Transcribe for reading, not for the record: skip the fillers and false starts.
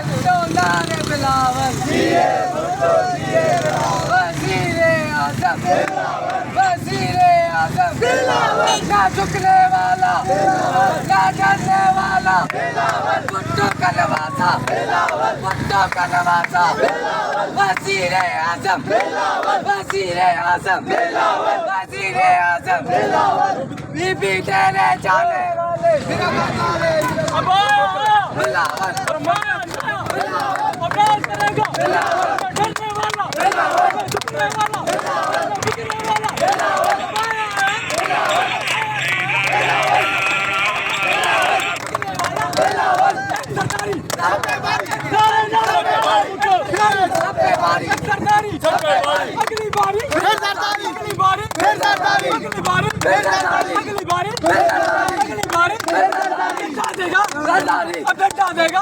भुट्टो नारे बिलावल वज़ीरे आज़म वज़ीरे आज़म ना झुकने वाला ना डरने वाला भुट्टो का नवासा वज़ीरे आज़म वज़ीरे आज़म वज़ीरे आज़म बीबी तेरे जाने वाले बिलावल अगली बारी बेटा देगा।